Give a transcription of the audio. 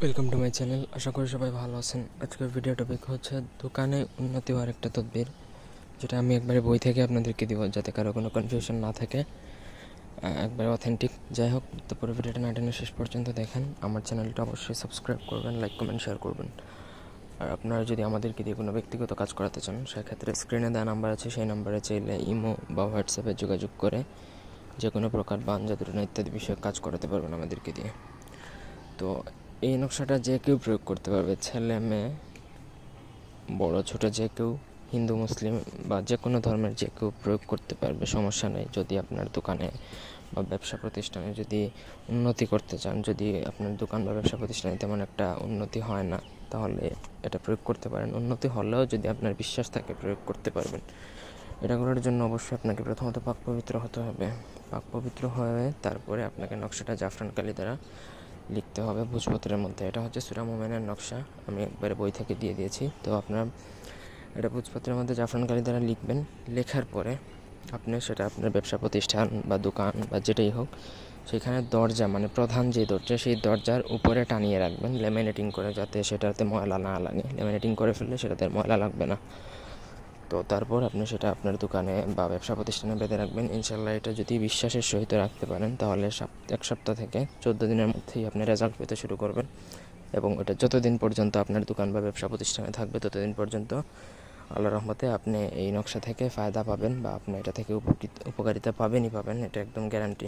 Welcome to my channel. আশা করি সবাই ভালো আছেন। আজকের ভিডিও টপিক হচ্ছে দোকানে উন্নতি হওয়ার একটা তদবির, যেটা আমি একবারে বই থেকে আপনাদেরকে দিব, যাতে কারো কোনো কনফিউশন না থাকে, একবারে অথেন্টিক। যাই হোক, তো পুরো ভিডিওটা না টেনে শেষ পর্যন্ত দেখেন। আমার চ্যানেলটা অবশ্যই সাবস্ক্রাইব করবেন, লাইক কমেন্ট শেয়ার করবেন। আর আপনারা যদি আমাদেরকে দিয়ে কোনো ব্যক্তিগত কাজ করাতে চান, সেক্ষেত্রে স্ক্রিনে দেওয়া নাম্বার আছে, সেই নাম্বারে চাইলে ইমো বা হোয়াটসঅ্যাপে যোগাযোগ করে যে কোনো প্রকার বান জাদুটনা ইত্যাদি বিষয়ে কাজ করাতে পারবেন আমাদেরকে দিয়ে। তো এই নকশাটা যে কেউ প্রয়োগ করতে পারবে, ছেলে মেয়ে বড় ছোট যে কেউ, হিন্দু মুসলিম বা যে কোনো ধর্মের যে কেউ প্রয়োগ করতে পারবে, সমস্যা নেই। যদি আপনার দোকানে বা ব্যবসা প্রতিষ্ঠানে যদি উন্নতি করতে চান, যদি আপনার দোকান বা ব্যবসা প্রতিষ্ঠানে তেমন একটা উন্নতি হয় না, তাহলে এটা প্রয়োগ করতে পারেন। উন্নতি হলেও যদি আপনার বিশ্বাস থাকে, প্রয়োগ করতে পারবেন। এটা করার জন্য অবশ্যই আপনাকে প্রথমত পাক পবিত্র হতে হবে। পাক পবিত্র হয়ে তারপরে আপনাকে নকশাটা জাফরান কালি দ্বারা লিখতে হবে ভোজপত্রের মধ্যে। এটা হচ্ছে সূরা মুমিনের নকশা, আমি একবারে বই থেকে দিয়ে দিয়েছি। তো আপনার এটা ভোজপত্রের মধ্যে জাফরান কালি দ্বারা লিখবেন। লেখার পরে আপনি সেটা আপনার ব্যবসা প্রতিষ্ঠান বা দোকান বা যেটাই হোক, সেখানে দরজা, মানে প্রধান যে দরজা, সেই দরজার উপরে টানিয়ে রাখবেন ল্যামিনেটিং করে, যাতে সেটাতে ময়লা না লাগে। ল্যামিনেটিং করে ফেললে সেটাতে ময়লা লাগবে না। তো তারপর আপনি সেটা আপনার দোকানে বা ব্যবসা প্রতিষ্ঠানে বেঁধে রাখবেন। ইনশাল্লাহ এটা যদি বিশ্বাসের সহিত রাখতে পারেন, তাহলে এক সপ্তাহ থেকে 14 দিনের মধ্যেই আপনি রেজাল্ট পেতে শুরু করবেন। এবং এটা যতদিন পর্যন্ত আপনার দোকান বা ব্যবসা প্রতিষ্ঠানে থাকবে, ততদিন পর্যন্ত আল্লাহর রহমতে আপনি এই নকশা থেকে ফায়দা পাবেন, বা আপনি এটা থেকে উপকারিতা পাবেনই পাবেন, এটা একদম গ্যারান্টি।